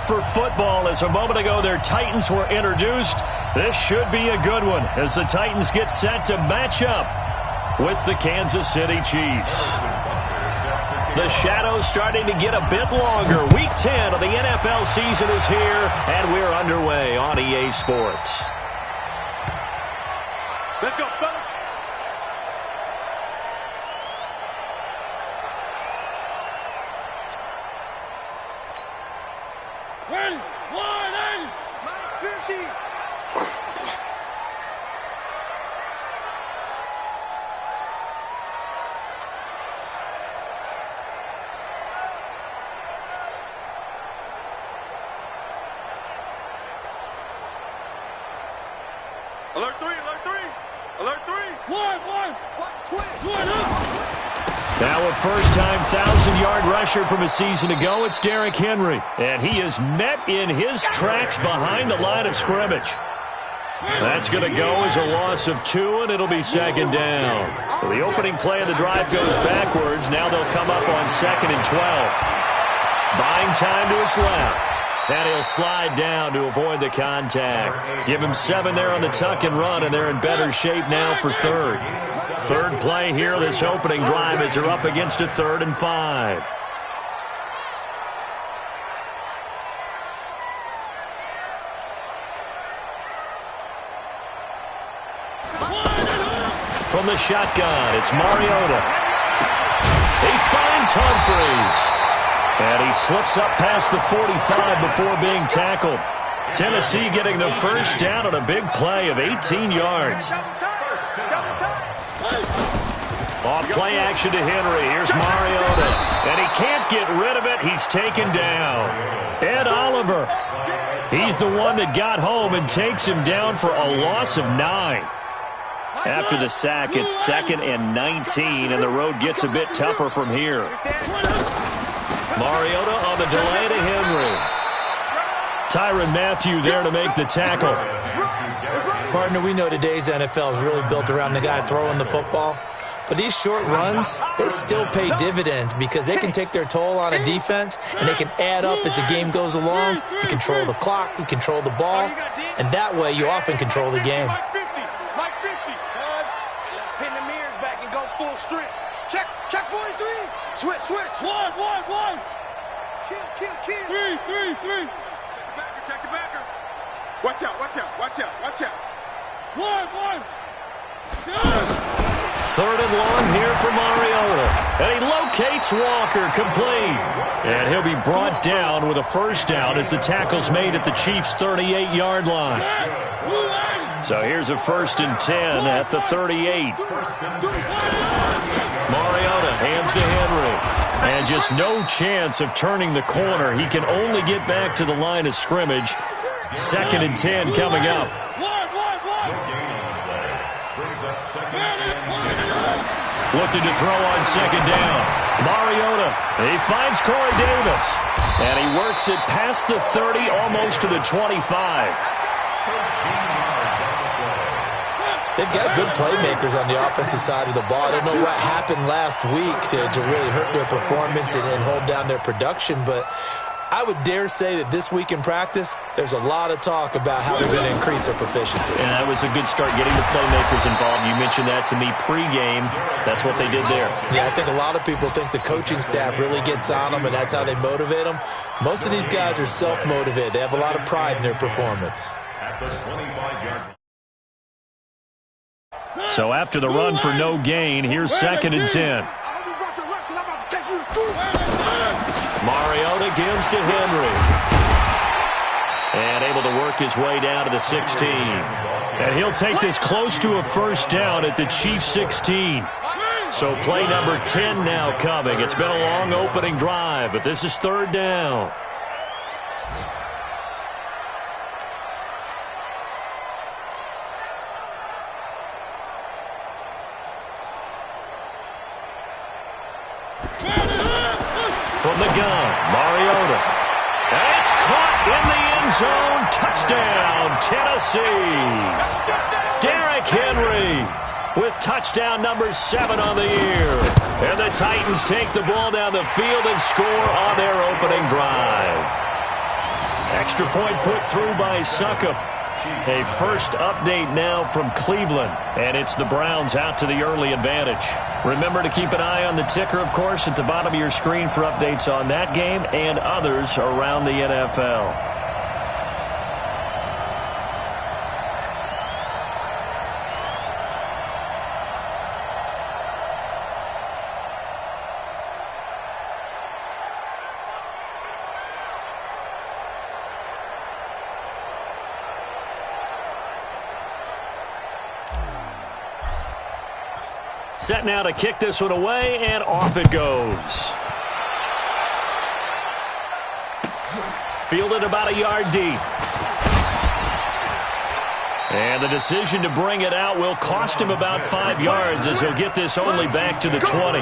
for football as a moment ago their Titans were introduced. This should be a good one as the Titans get set to match up with the Kansas City Chiefs. The shadows starting to get a bit longer. Week 10 of the NFL season is here, and we're underway on EA Sports. Let's go, fellas. Ready, 180. Mike 50. Alert 3, alert 3. Alert 3. One. Watch twin. Now a first-time 1,000-yard rusher from a season ago, it's Derrick Henry. And he is met in his tracks behind the line of scrimmage. That's going to go as a loss of 2, and it'll be second down. So the opening play of the drive goes backwards. Now they'll come up on 2nd and 12. Buying time to his left. And he'll slide down to avoid the contact. Give him 7 there on the tuck and run, and they're in better shape now for third. Third play here, this opening drive, as they're up against a 3rd and 5. From the shotgun, it's Mariota. He finds Humphries. And he slips up past the 45 before being tackled. Tennessee getting the first down on a big play of 18 yards. Off play action to Henry. Here's Mariota. And he can't get rid of it. He's taken down. Ed Oliver. He's the one that got home and takes him down for a loss of 9. After the sack, it's 2nd and 19, and the road gets a bit tougher from here. Mariota on the delay to Henry. Tyrann Mathieu there to make the tackle. Partner, we know today's NFL is really built around the guy throwing the football. But these short runs, they still pay dividends because they can take their toll on a defense, and they can add up as the game goes along. You control the clock, you control the ball, and that way you often control the game. Mike 50. Let's pin the mirrors back and go full strength. Check 43. Switch. One. Kill. 3. Check the backer. Watch out. One. 3rd and long here for Mariota. And he locates Walker, complete. And he'll be brought down with a first down as the tackle's made at the Chiefs' 38-yard line. So here's a 1st and 10 at the 38. Mariota hands to Henry. And just no chance of turning the corner. He can only get back to the line of scrimmage. 2nd and 10 coming up. Looking to throw on 2nd down. Mariota. He finds Corey Davis. And he works it past the 30, almost to the 25. They've got good playmakers on the offensive side of the ball. I don't know what happened last week to really hurt their performance and hold down their production, but I would dare say that this week in practice, there's a lot of talk about how they're going to increase their proficiency. And that was a good start, getting the playmakers involved. You mentioned that to me pregame. That's what they did there. Yeah, I think a lot of people think the coaching staff really gets on them, and that's how they motivate them. Most of these guys are self-motivated. They have a lot of pride in their performance. So after the run for no gain, here's 2nd and 10. Mariota gives to Henry. And able to work his way down to the 16. And he'll take this close to a first down at the Chiefs' 16. So play number 10 now coming. It's been a long opening drive, but this is 3rd down. From the gun, Mariota. And it's caught in the end zone. Touchdown, Tennessee. Derrick Henry with touchdown number 7 on the year. And the Titans take the ball down the field and score on their opening drive. Extra point put through by Succop. A first update now from Cleveland, and it's the Browns out to the early advantage. Remember to keep an eye on the ticker, of course, at the bottom of your screen for updates on that game and others around the NFL. Set now to kick this one away, and off it goes. Fielded about a yard deep. And the decision to bring it out will cost him about 5 yards as he'll get this only back to the 20.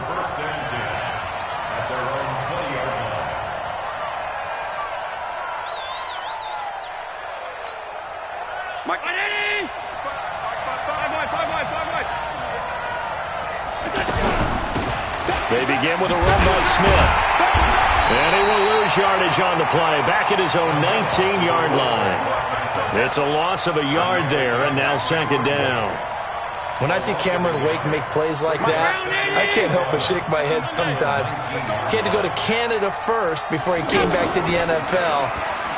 They begin with a run by Smith. And he will lose yardage on the play, back at his own 19-yard line. It's a loss of a yard there, and now second down. When I see Cameron Wake make plays like that, I can't help but shake my head sometimes. He had to go to Canada first before he came back to the NFL,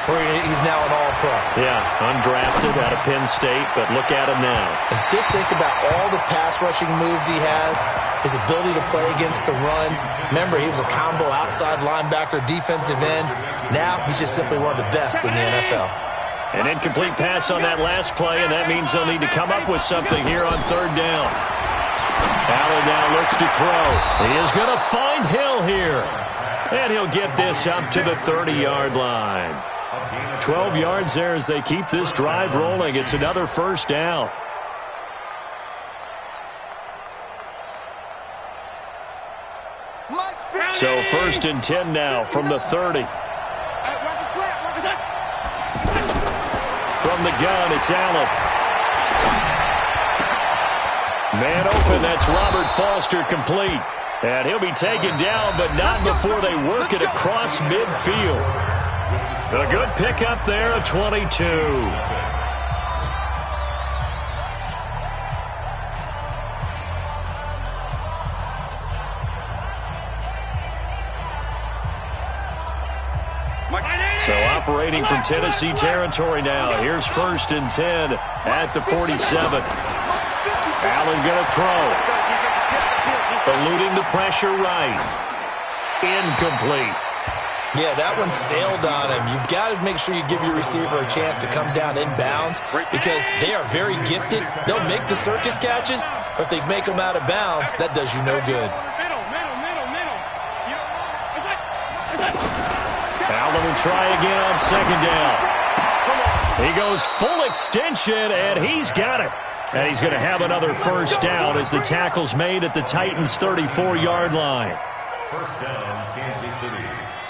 where he's now an all-pro. Yeah, undrafted out of Penn State, but look at him now. And just think about all the pass-rushing moves he has, his ability to play against the run. Remember, he was a combo outside linebacker, defensive end. Now he's just simply one of the best in the NFL. An incomplete pass on that last play, and that means they'll need to come up with something here on third down. Allen now looks to throw. He is going to find Hill here. And he'll get this up to the 30-yard line. 12 yards there as they keep this drive rolling. It's another first down. So first and 10 now from the 30. From the gun, it's Allen. Man open, that's Robert Foster complete. And he'll be taken down, but not before they work it across midfield. A good pickup there, a 22. So operating from Tennessee territory now. Here's first and 10 at the 47. Allen going to throw. Eluding the pressure right. Incomplete. Yeah, that one sailed on him. You've got to make sure you give your receiver a chance to come down inbounds because they are very gifted. They'll make the circus catches, but if they make them out of bounds, that does you no good. Allen will try again on second down. He goes full extension, and he's got it. And he's going to have another first down as the tackle's made at the Titans' 34-yard line. First down, Kansas City.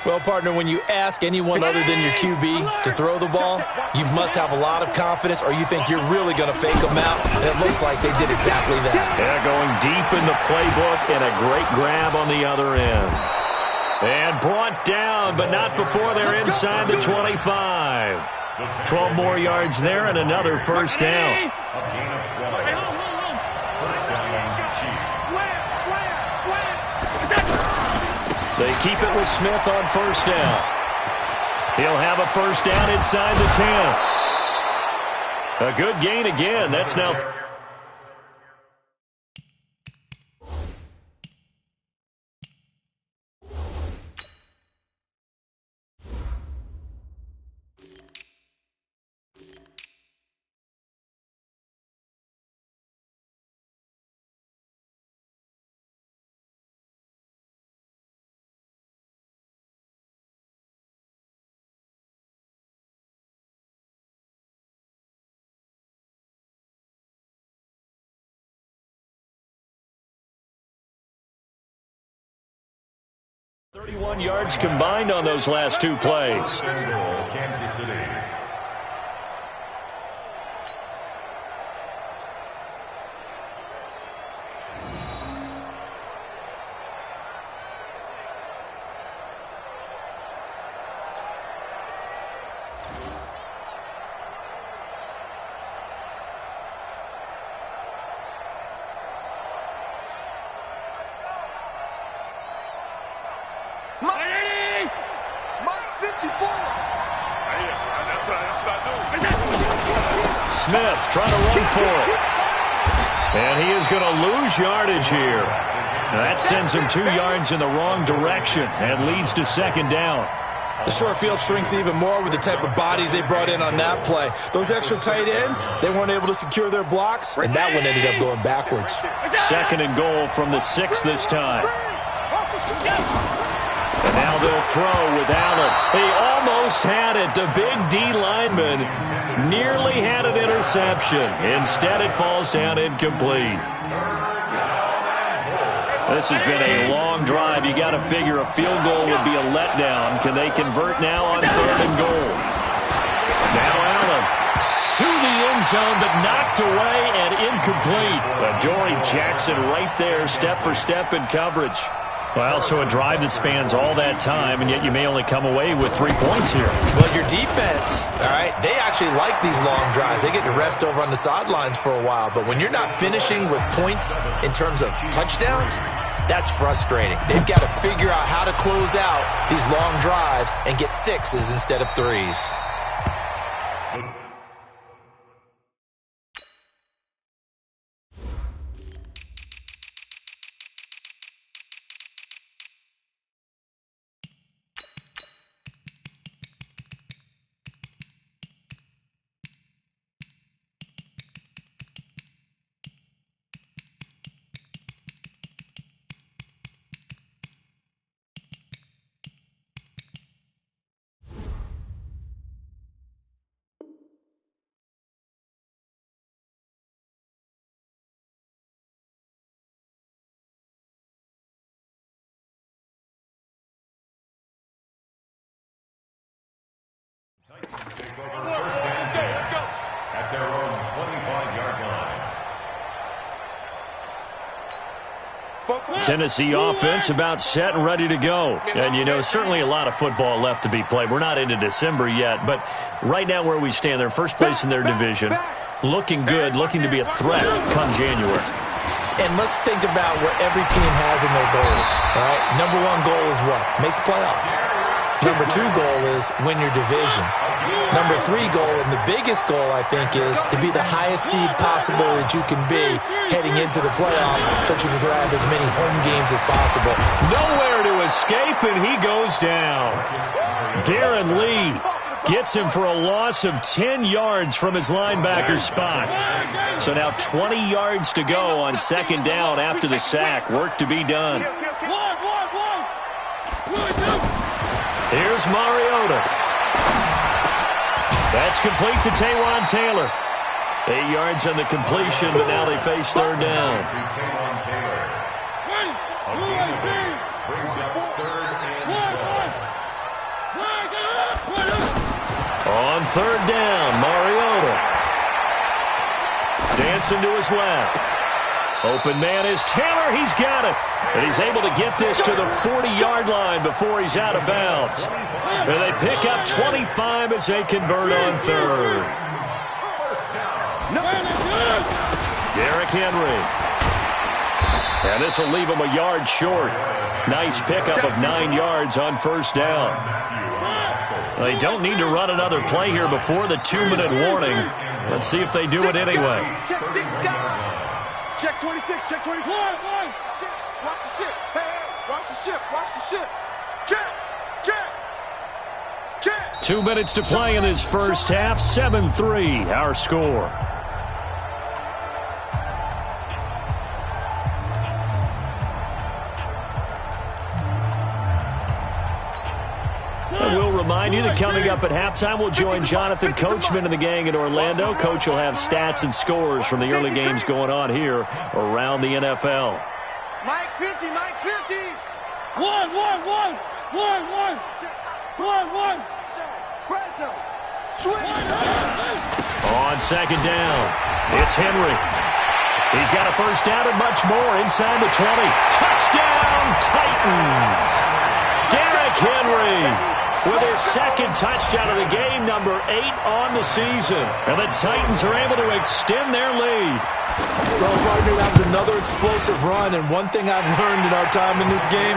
Well, partner, when you ask anyone other than your QB to throw the ball, you must have a lot of confidence or you think you're really going to fake them out, and it looks like they did exactly that. Yeah, going deep in the playbook and a great grab on the other end. And brought down, but not before they're inside the 25. 12 more yards there and another first down. They keep it with Smith on first down. He'll have a first down inside the 10. A good gain again. That's now... ...31 yards combined on those last two plays. Kansas City. Smith trying to run for it. And he is going to lose yardage here. That sends him 2 yards in the wrong direction and leads to second down. The short field shrinks even more with the type of bodies they brought in on that play. Those extra tight ends, they weren't able to secure their blocks, and that one ended up going backwards. Second and goal from the 6 this time. And now they'll throw with Allen. He almost had it. The big D lineman nearly had an interception. Instead, it falls down incomplete. This has been a long drive. You got to figure a field goal would be a letdown. Can they convert now on third and goal? Now Allen to the end zone, but knocked away and incomplete. Adoree Jackson right there, step for step in coverage. Well, so a drive that spans all that time, and yet you may only come away with 3 points here. Well, your defense, all right, they actually like these long drives. They get to rest over on the sidelines for a while. But when you're not finishing with points in terms of touchdowns, that's frustrating. They've got to figure out how to close out these long drives and get 6s instead of 3s. Take over first and 10 at their own 25-yard line. Tennessee offense about set and ready to go. And, you know, certainly a lot of football left to be played. We're not into December yet, but right now where we stand, they're first place in their division, looking good, looking to be a threat come January. And let's think about what every team has in their goals, all right? Number 1 goal is what? Make the playoffs. Number 2 goal is win your division. Number 3 goal, and the biggest goal, I think, is to be the highest seed possible that you can be heading into the playoffs so that you can have as many home games as possible. Nowhere to escape, and he goes down. Darren Lee gets him for a loss of 10 yards from his linebacker spot. So now 20 yards to go on second down after the sack. Work to be done. Here's Mariota. That's complete to Taywan Taylor. 8 yards on the completion, but now they face third down. On third down, Mariota. Dancing to his left. Open man is Taylor. He's got it. And he's able to get this to the 40-yard line before he's out of bounds. And they pick up 25 as they convert on third. Derrick Henry. And this will leave him a yard short. Nice pickup of 9 yards on first down. They don't need to run another play here before the 2-minute warning. Let's see if they do it anyway. Check 26, check 24. Watch the ship. Hey, watch the ship, watch the ship. Check, check, check. 2 minutes to play in this first half. 7-3, our score. And we'll remind you that coming up at halftime, we'll join Jonathan Coachman and the gang in Orlando. Coach will have stats and scores from the early games going on here around the NFL. Mike 50, Mike 50. One. On second down, it's Henry. He's got a first down and much more inside the 20. Touchdown, Titans! Derrick Henry with his second touchdown of the game, number 8 on the season. And the Titans are able to extend their lead. Well, partner, that was another explosive run, and one thing I've learned in our time in this game,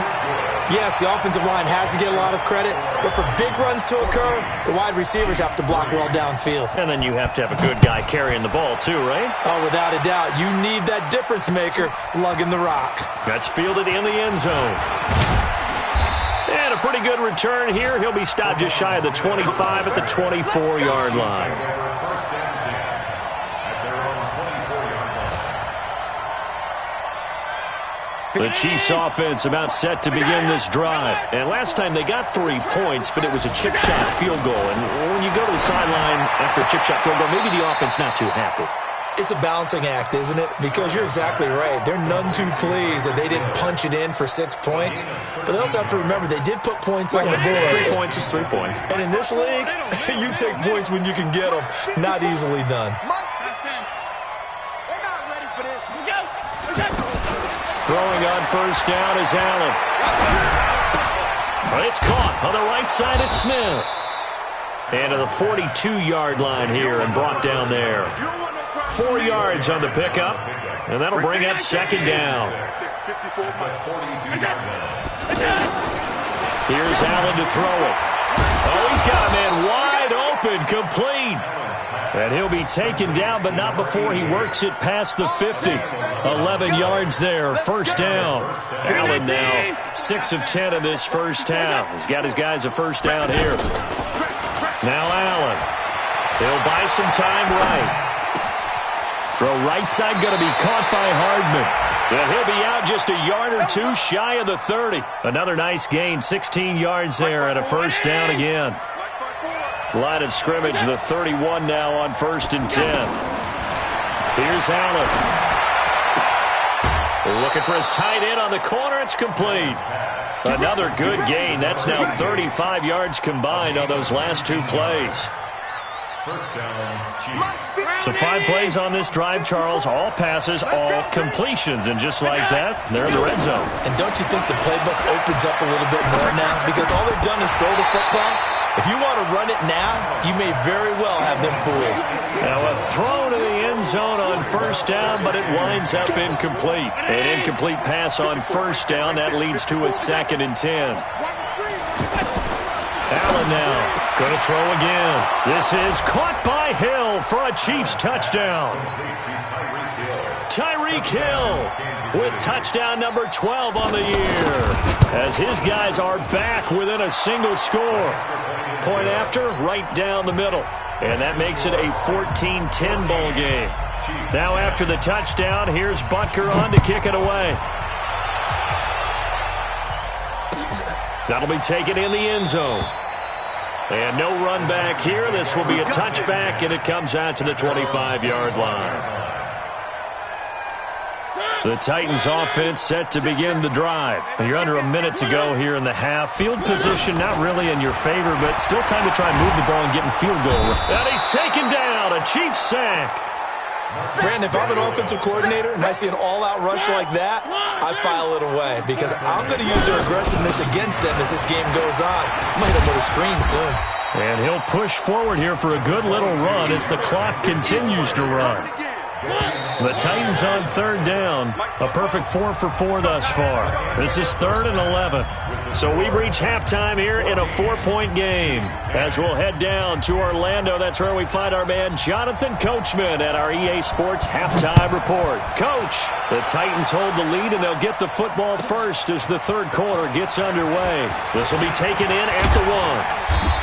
Yes, the offensive line has to get a lot of credit, but for big runs to occur, the wide receivers have to block well downfield. And then you have to have a good guy carrying the ball too, right? Oh, without a doubt. You need that difference maker lugging the rock. That's fielded in the end zone. And a pretty good return here. He'll be stopped just shy of the 25 at the 24-yard line. The Chiefs offense about set to begin this drive. And last time they got 3 points, but it was a chip shot field goal. And when you go to the sideline after a chip shot field goal, maybe the offense not too happy. It's a balancing act, isn't it? Because you're exactly right. They're none too pleased that they didn't punch it in for 6 points. But they also have to remember they did put points on the board. 3 points is 3 points. And in this league, you take points when you can get them. Not easily done. Throwing on first down is Allen. But it's caught on the right side at Smith. And to the 42-yard line here and brought down there. 4 yards on the pickup, and that'll bring up second down. Here's Allen to throw it. Oh, he's got a man wide open, complete. And he'll be taken down, but not before he works it past the 50. 11 yards there, first down. Allen now 6 of 10 in this first half. He's got his guys a first down here. Now Allen. He'll buy some time right. Throw right side going to be caught by Hardman. And he'll be out just a yard or two shy of the 30. Another nice gain, 16 yards there and a first down again. Line of scrimmage, the 31 now on first and 10. Here's Allen. Looking for his tight end on the corner. It's complete. Another good gain. That's now 35 yards combined on those last 2 plays. First down, Chiefs. So 5 plays on this drive, Charles. All passes, all completions. And just like that, they're in the red zone. And don't you think the playbook opens up a little bit more now? Because all they've done is throw the football. If you want to run it now, you may very well have them fooled. Now a throw to the end zone on first down, but it winds up incomplete. An incomplete pass on first down. That leads to a second and 10. Allen now going to throw again. This is caught by Hill for a Chiefs touchdown. Tyreek Hill with touchdown number 12 on the year, as his guys are back within a single score. Point after, right down the middle. And that makes it a 14-10 ball game. Now after the touchdown, here's Butker on to kick it away. That'll be taken in the end zone. And no run back here. This will be a touchback, and it comes out to the 25-yard line. The Titans offense set to begin the drive. You're under a minute to go here in the half. Field position not really in your favor, but still time to try and move the ball and get in field goal. And he's taken down. A Chiefs sack. Brandon, if I'm an offensive coordinator and I see an all-out rush like that, I file it away because I'm going to use their aggressiveness against them as this game goes on. I'm going to hit them with a screen soon. And he'll push forward here for a good little run as the clock continues to run. The Titans on third down. A perfect 4 for 4 thus far. This is 3rd and 11. So we've reached halftime here in a 4-point game. As we'll head down to Orlando, that's where we find our man Jonathan Coachman at our EA Sports Halftime Report. Coach, the Titans hold the lead and they'll get the football first as the third quarter gets underway. This will be taken in at the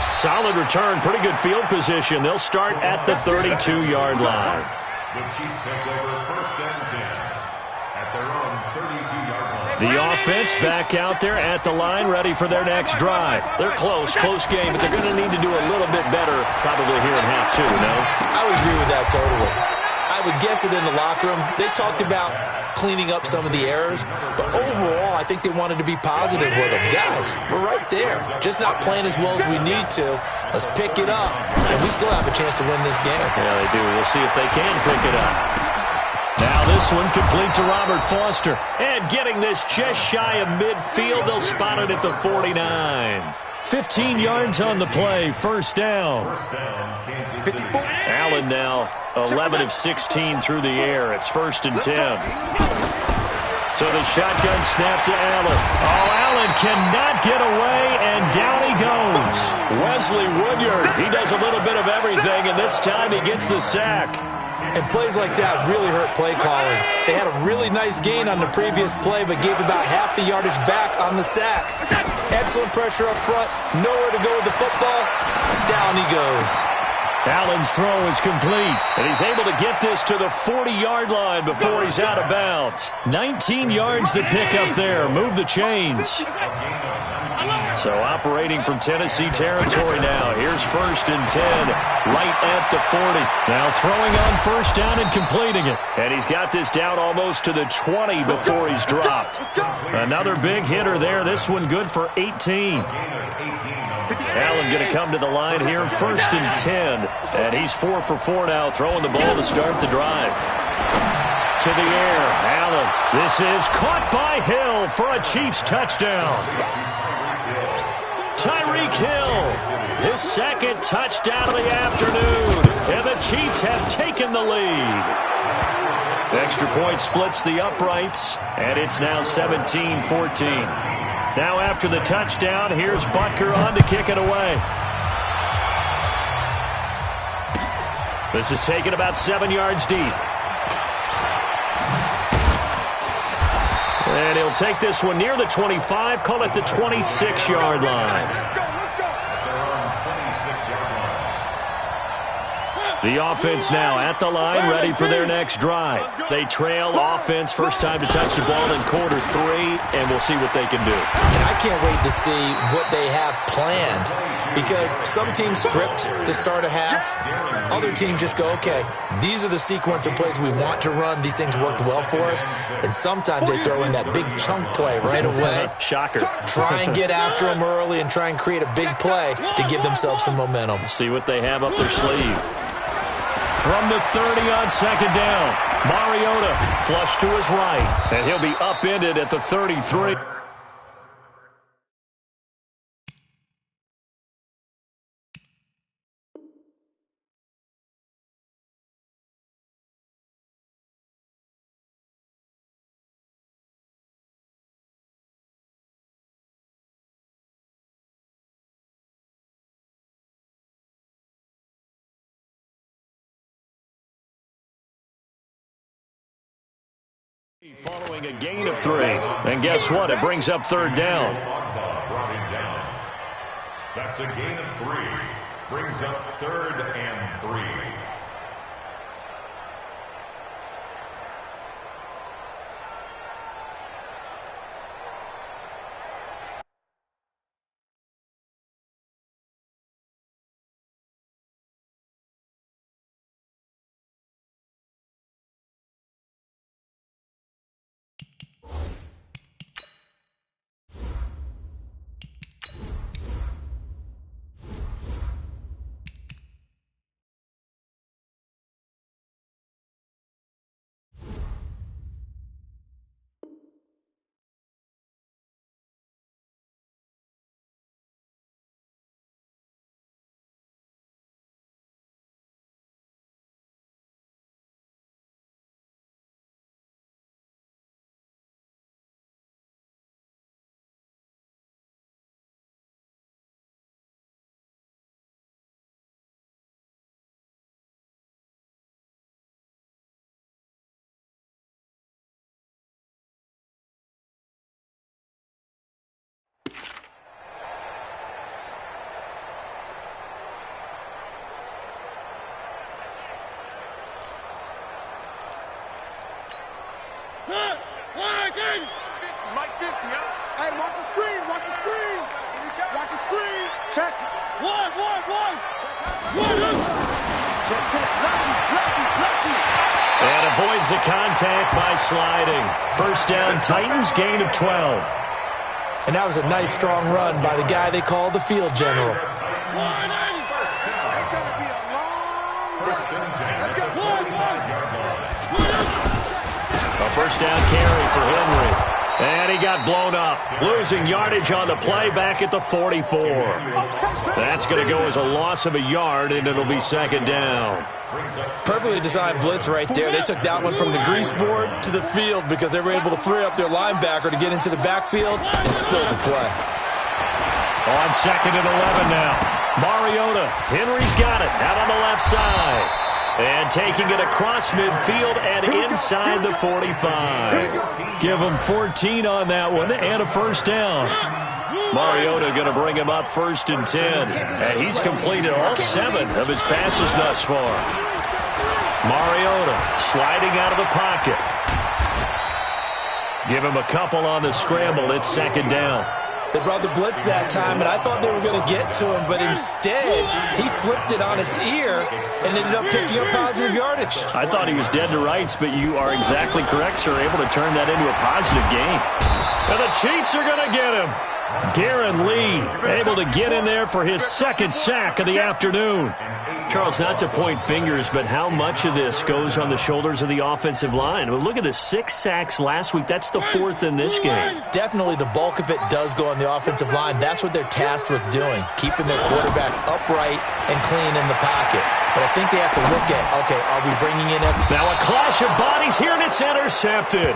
1. Solid return, pretty good field position. They'll start at the 32-yard line. The Chiefs take over first and 10 at their own 32-yard line. The offense back out there at the line, ready for their next drive. They're close game, but they're going to need to do a little bit better probably here in half 2, no? I would agree with that totally. I would guess it in the locker room. They talked about cleaning up some of the errors, but overall, I think they wanted to be positive with them. Guys, we're right there. Just not playing as well as we need to. Let's pick it up, and we still have a chance to win this game. Yeah, they do. We'll see if they can pick it up. Now this one complete to Robert Foster. And getting this just shy of midfield, they'll spot it at the 49. 15 yards on the play, first down. Allen now 11 of 16 through the air. It's 1st and 10. So the shotgun snap to Allen. Oh, Allen cannot get away, and down he goes. Wesley Woodyard, he does a little bit of everything, and this time he gets the sack. And plays like that really hurt play calling. They had a really nice gain on the previous play, but gave about half the yardage back on the sack. Excellent pressure up front, nowhere to go with the football. Down he goes. Allen's throw is complete, and he's able to get this to the 40-yard line before he's out of bounds. 19 yards to pick up there. Move the chains. So operating from Tennessee territory now. Here's 1st and 10, right at the 40. Now throwing on first down and completing it. And he's got this down almost to the 20 before he's dropped. Another big hitter there. This one good for 18. Allen going to come to the line here, 1st and 10. And he's 4 for 4 now, throwing the ball to start the drive. To the air, Allen. This is caught by Hill for a Chiefs touchdown. Tyreek Hill, his 2nd touchdown of the afternoon. And the Chiefs have taken the lead. Extra point splits the uprights, and it's now 17-14. Now after the touchdown, here's Butker on to kick it away. This is taken about 7 yards deep. And he'll take this one near the 25, call it the 26-yard line. The offense now at the line, ready for their next drive. They trail offense, first time to touch the ball in quarter 3, and we'll see what they can do. And I can't wait to see what they have planned, because some teams script to start a half. Other teams just go, okay, these are the sequence of plays we want to run. These things worked well for us. And sometimes they throw in that big chunk play right away. Shocker. Try and get after them early and try and create a big play to give themselves some momentum. See what they have up their sleeve. From the 30 on 2nd down, Mariota flush to his right, and he'll be upended at the 33. Following a gain of 3. And guess what? It brings up 3rd down. That's a gain of 3. Brings up 3rd and 3. Mike 50, huh? Hey, watch the screen, watch the screen. Watch the screen. Check. One. Check. Lefty. And avoids the contact by sliding. First down, Titans, gain of 12. And that was a nice, strong run by the guy they call the field general. That's going to be a long day. Let's go. A first down carry for Henry. And he got blown up, losing yardage on the play back at the 44. That's going to go as a loss of a yard, and it'll be second down. Perfectly designed blitz right there. They took that one from the grease board to the field because they were able to free up their linebacker to get into the backfield and spill the play. On second and 11 now. Mariota. Henry's got it out on the left side. And taking it across midfield and inside the 45. Give him 14 on that one and a first down. Mariota going to bring him up first and 10. And he's completed all 7 of his passes thus far. Mariota sliding out of the pocket. Give him a couple on the scramble. It's second down. They brought the blitz that time, and I thought they were going to get to him, but instead he flipped it on its ear and ended up picking up positive yardage. I thought he was dead to rights, but you are exactly correct, sir. Able to turn that into a positive gain. And the Chiefs are going to get him. Darren Lee able to get in there for his second sack of the afternoon. Charles, not to point fingers, but how much of this goes on the shoulders of the offensive line? Well, look at the 6 sacks last week. That's the 4th in this game. Definitely the bulk of it does go on the offensive line. That's what they're tasked with doing, keeping their quarterback upright and clean in the pocket. But I think they have to look at, okay, are we bringing in now a clash of bodies here, and it's intercepted.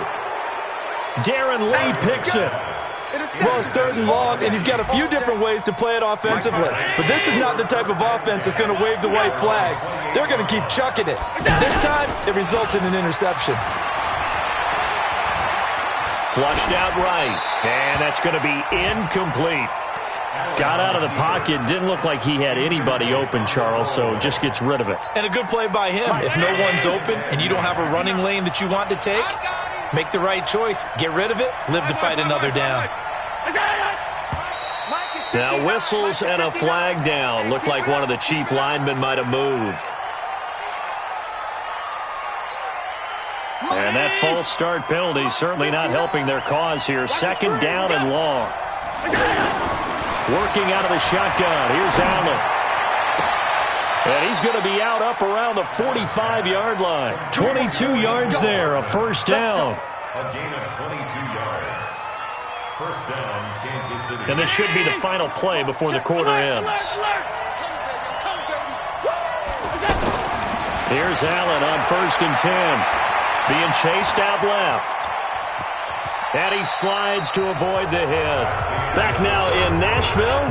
Darren Lee picks it. Well, it's 3rd and long, and you've got a few different ways to play it offensively. But this is not the type of offense that's going to wave the white flag. They're going to keep chucking it. And this time, it results in an interception. Flushed out right, and that's going to be incomplete. Got out of the pocket. Didn't look like he had anybody open, Charles, so just gets rid of it. And a good play by him. If no one's open and you don't have a running lane that you want to take, make the right choice. Get rid of it. Live to fight another down. Now whistles and a flag down. Looked like one of the Chief linemen might have moved. And that false start penalty certainly not helping their cause here. Second down and long. Working out of the shotgun. Here's Allen. And he's going to be out up around the 45-yard line. 22 yards there, a first down. A gain of 22 yards. First down, Kansas City. And this should be the final play before the quarter ends. Here's Allen on first and 10. Being chased out left. And he slides to avoid the hit. Back now in Nashville.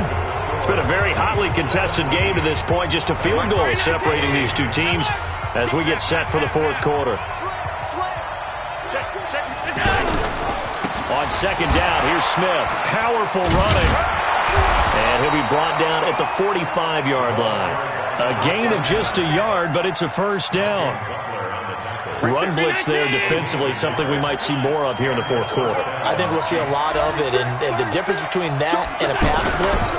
It's been a very hotly contested game to this point. Just a field goal separating these two teams as we get set for the fourth quarter. On second down, here's Smith. Powerful running. And he'll be brought down at the 45-yard line. A gain of just a yard, but it's a first down. Run blitz there defensively, something we might see more of here in the fourth quarter. I think we'll see a lot of it, and the difference between that and a pass blitz,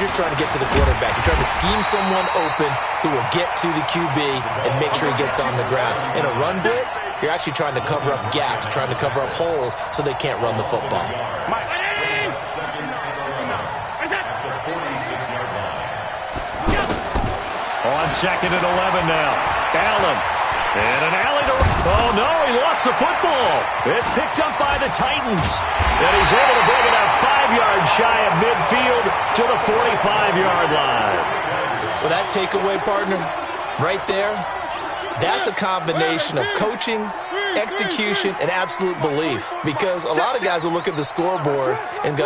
you're trying to get to the quarterback. You're trying to scheme someone open who will get to the QB and make sure he gets on the ground. In a run blitz, you're actually trying to cover up gaps, trying to cover up holes so they can't run the football. On second and 11 now. Allen. And an alley to... Oh, no, he lost the football. It's picked up by the Titans. And he's able to bring it out 5 yards shy of midfield to the 45-yard line. Well, that takeaway, partner, right there, that's a combination of coaching, execution, and absolute belief. Because a lot of guys will look at the scoreboard and go,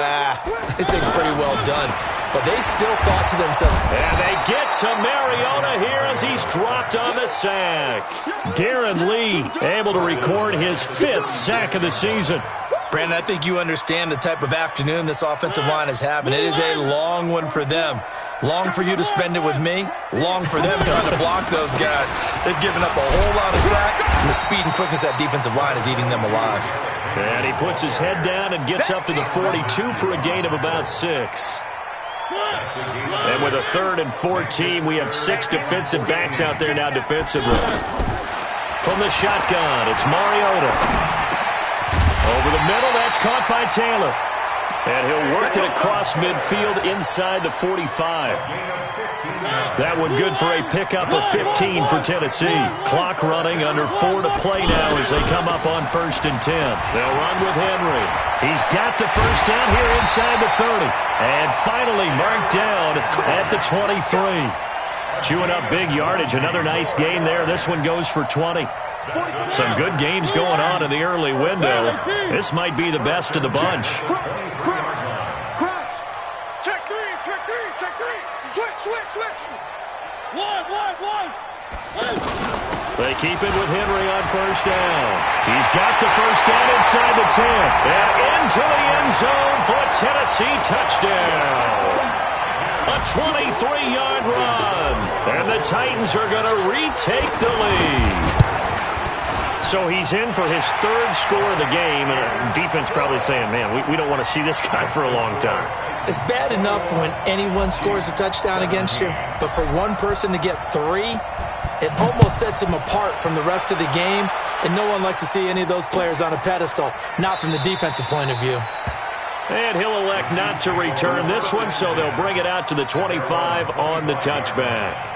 this thing's pretty well done. But they still thought to themselves. And they get to Mariota here as he's dropped on the sack. Darren Lee able to record his 5th sack of the season. Brandon, I think you understand the type of afternoon this offensive line is having. It is a long one for them. Long for you to spend it with me. Long for them trying to block those guys. They've given up a whole lot of sacks, and the speed and quickness of that defensive line is eating them alive. And he puts his head down and gets up to the 42 for a gain of about 6. And with a 3rd and 14, we have 6 defensive backs out there now defensively. From the shotgun, it's Mariota. Over the middle, that's caught by Taylor. And he'll work it across midfield inside the 45. That one good for a pickup of 15 for Tennessee. Clock running, under 4 to play now as they come up on 1st and 10. They'll run with Henry. He's got the first down here inside the 30. And finally marked down at the 23. Chewing up big yardage. Another nice gain there. This one goes for 20. Some good games going on in the early window. This might be the best of the bunch. Check three. Switch. One. They keep it with Henry on first down. He's got the first down inside the 10. And into the end zone for a Tennessee touchdown. A 23-yard run. And the Titans are going to retake the lead. So he's in for his 3rd score of the game, and the defense probably saying, man, we don't want to see this guy for a long time. It's bad enough when anyone scores a touchdown against you, but for one person to get 3, it almost sets him apart from the rest of the game, and no one likes to see any of those players on a pedestal, not from the defensive point of view. And he'll elect not to return this one, so they'll bring it out to the 25 on the touchback.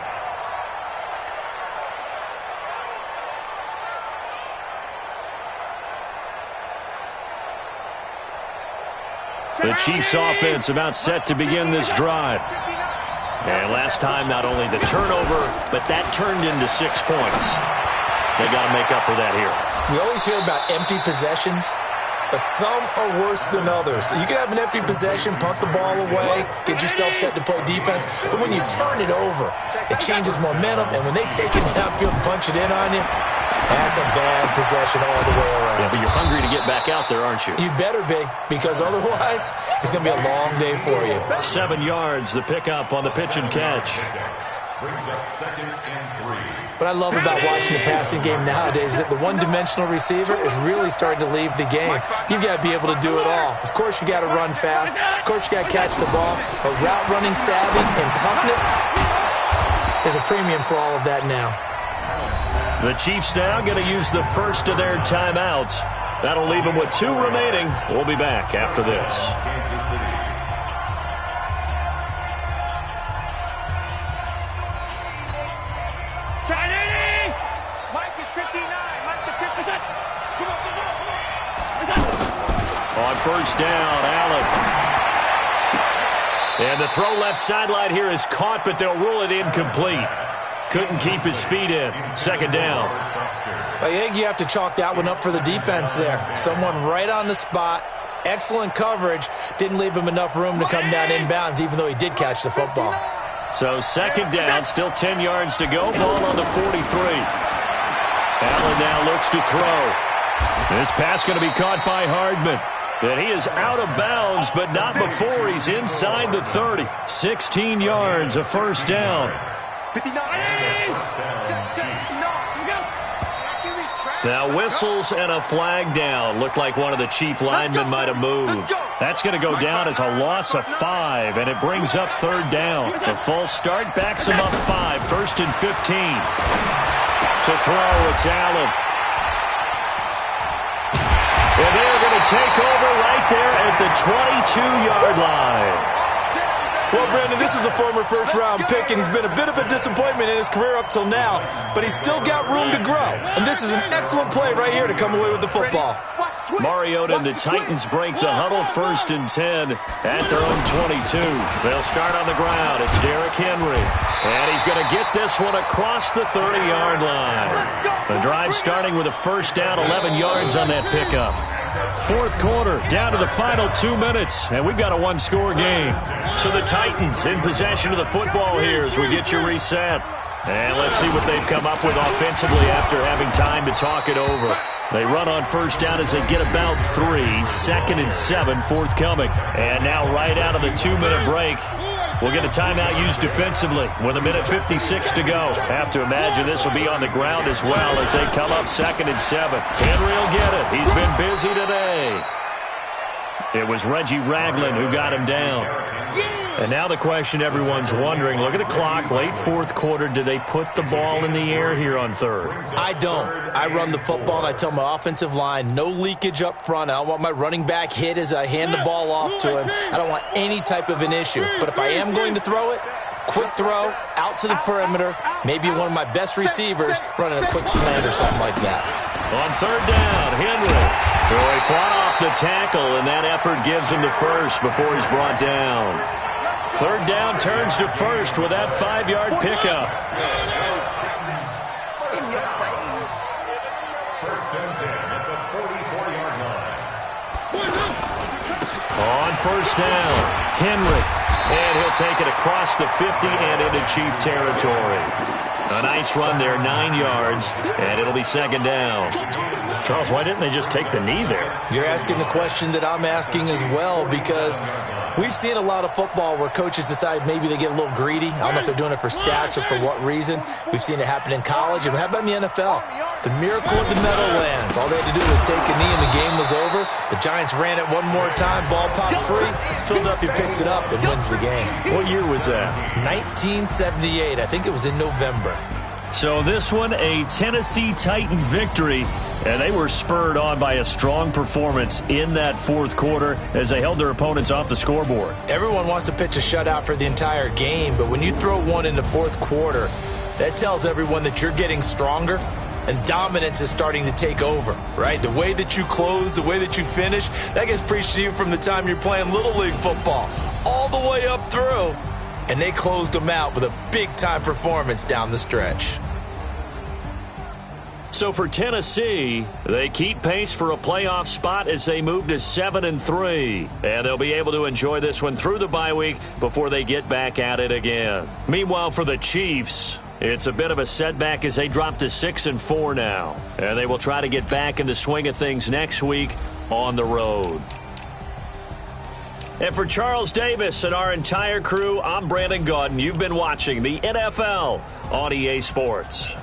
The Chiefs offense about set to begin this drive. And last time, not only the turnover, but that turned into 6 points. They got to make up for that here. We always hear about empty possessions, but some are worse than others. You can have an empty possession, punt the ball away, get yourself set to play defense, but when you turn it over, it changes momentum, and when they take it downfield and punch it in on you, that's a bad possession all the way around. Yeah, but you're hungry to get back out there, aren't you? You better be, because otherwise, it's going to be a long day for you. 7 yards, the pickup on the pitch and catch. Brings up 2nd and 3. What I love about watching the passing game nowadays is that the one-dimensional receiver is really starting to leave the game. You've got to be able to do it all. Of course, you got to run fast. Of course, you got to catch the ball. But route running savvy and toughness is a premium for all of that now. The Chiefs now going to use the first of their timeouts. That'll leave them with 2 remaining. We'll be back after this. Kansas City. Mike is 59. Mike is 50. On first down, Allen. And the throw left sideline here is caught, but they'll rule it incomplete. Couldn't keep his feet in. 2nd down. I think you have to chalk that one up for the defense there. Someone right on the spot. Excellent coverage. Didn't leave him enough room to come down inbounds, even though he did catch the football. So 2nd down, still 10 yards to go. Ball on the 43. Allen now looks to throw. This pass going to be caught by Hardman. And he is out of bounds, but not before he's inside the 30. 16 yards, a first down. 59. Now whistles and a flag down. Looked like one of the Chief linemen might have moved. That's going to go down as a loss of 5, and it brings up 3rd down. The false start backs him up 5, 1st and 15. To throw, it's Allen. And they're going to take over right there at the 22-yard line. Well, Brandon, this is a former first-round pick, and he's been a bit of a disappointment in his career up till now, but he's still got room to grow. And this is an excellent play right here to come away with the football. Mariota and the Titans break the huddle, 1st and 10 at their own 22. They'll start on the ground. It's Derrick Henry. And he's going to get this one across the 30-yard line. The drive starting with a first down, 11 yards on that pickup. 4th quarter, down to the final 2 minutes, and we've got a 1-score game. So the Titans in possession of the football here as we get you reset. And let's see what they've come up with offensively after having time to talk it over. They run on first down as they get about 3. 2nd and 7 forthcoming. And now right out of the 2-minute break, we'll get a timeout used defensively with 1:56 to go. Have to imagine this will be on the ground as well as they come up 2nd and 7. Henry will get it. He's been busy today. It was Reggie Ragland who got him down. And now the question everyone's wondering, look at the clock, late fourth quarter, do they put the ball in the air here on third? I don't. I run the football, and I tell my offensive line, no leakage up front. I don't want my running back hit as I hand the ball off to him. I don't want any type of an issue. But if I am going to throw it, quick throw, out to the perimeter, maybe one of my best receivers running a quick slant or something like that. On third down, Henry. So he fought off the tackle, and that effort gives him the first before he's brought down. Third down turns to first with that 5-yard pickup. In your face. First and 10 at the 44-yard line. On first down, Henry. And he'll take it across the 50 and into Chief territory. A nice run there, 9 yards, and it'll be second down. Charles, why didn't they just take the knee there? You're asking the question that I'm asking as well, because we've seen a lot of football where coaches decide maybe they get a little greedy. I don't know if they're doing it for stats or for what reason. We've seen it happen in college. And how about in the NFL? The miracle of the Meadowlands. All they had to do was take a knee and the game was over. The Giants ran it one more time. Ball popped free. Philadelphia picks it up and wins the game. What year was that? 1978. I think it was in November. So this one, a Tennessee Titan victory, and they were spurred on by a strong performance in that fourth quarter as they held their opponents off the scoreboard. Everyone wants to pitch a shutout for the entire game, but when you throw one in the fourth quarter, that tells everyone that you're getting stronger and dominance is starting to take over, right? The way that you close, the way that you finish, that gets preached to you from the time you're playing Little League football all the way up through. And they closed them out with a big-time performance down the stretch. So for Tennessee, they keep pace for a playoff spot as they move to 7-3. And they'll be able to enjoy this one through the bye week before they get back at it again. Meanwhile, for the Chiefs, it's a bit of a setback as they drop to 6-4 now. And they will try to get back in the swing of things next week on the road. And for Charles Davis and our entire crew, I'm Brandon Gaudin. You've been watching the NFL on EA Sports.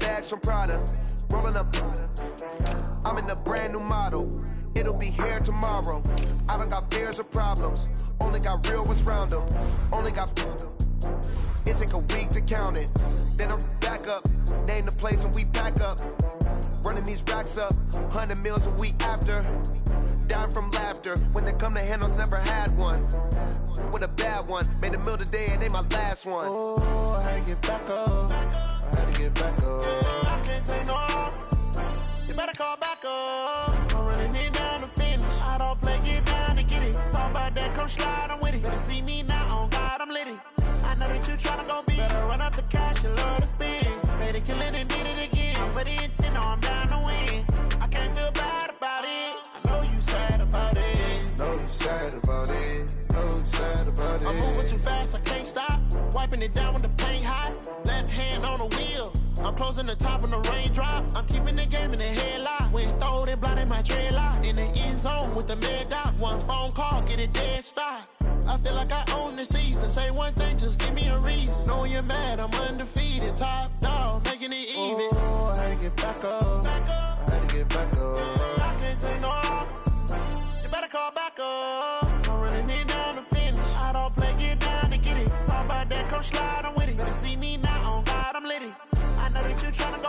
bags from Prada. Rolling up. I'm in a brand new model. It'll be here tomorrow. I don't got fears or problems. Only got real ones round them. Only got. It take a week to count it. Then I'm back up. Name the place and we pack up. Running these racks up. 100 meals a week after. Down from laughter. When they come to handles, never had one. With a bad one. Made a meal today and ain't my last one. Oh, I had to get back up. I had to get back up. I can't take no off. You better call back up. I'm running it down to finish. I don't play, get down to get it. Talk about that, come slide, I'm with it. Better see me now, on God, I'm litty. I know that you tryna go big. Better run up the cash, you love to spend. Better kill it and did it again. But the intent, no, I'm down to win. I can't feel bad about it. I know you sad about it. Know you sad about it. Know you sad about it. I'm moving too fast, I can't stop. Wiping it down when the paint hot. Left hand on the wheel. I'm closing the top when the raindrop. I'm keeping the game in the headlock. When throwed and blinded my dreadlock. In the end zone with the mad dot. One phone call, get it dead stop. I feel like I own the season. Say one thing, just give me a reason. Knowing you're mad, I'm undefeated. Top dog, making it even. Oh, I had to get back up. I had to get back up. I can't take no off. You better call back up. I'm running it down to finish. I don't play, get down to get it. Talk about that, come slide, I'm with it. Better see me now, on God, I'm litty. I know that you tryna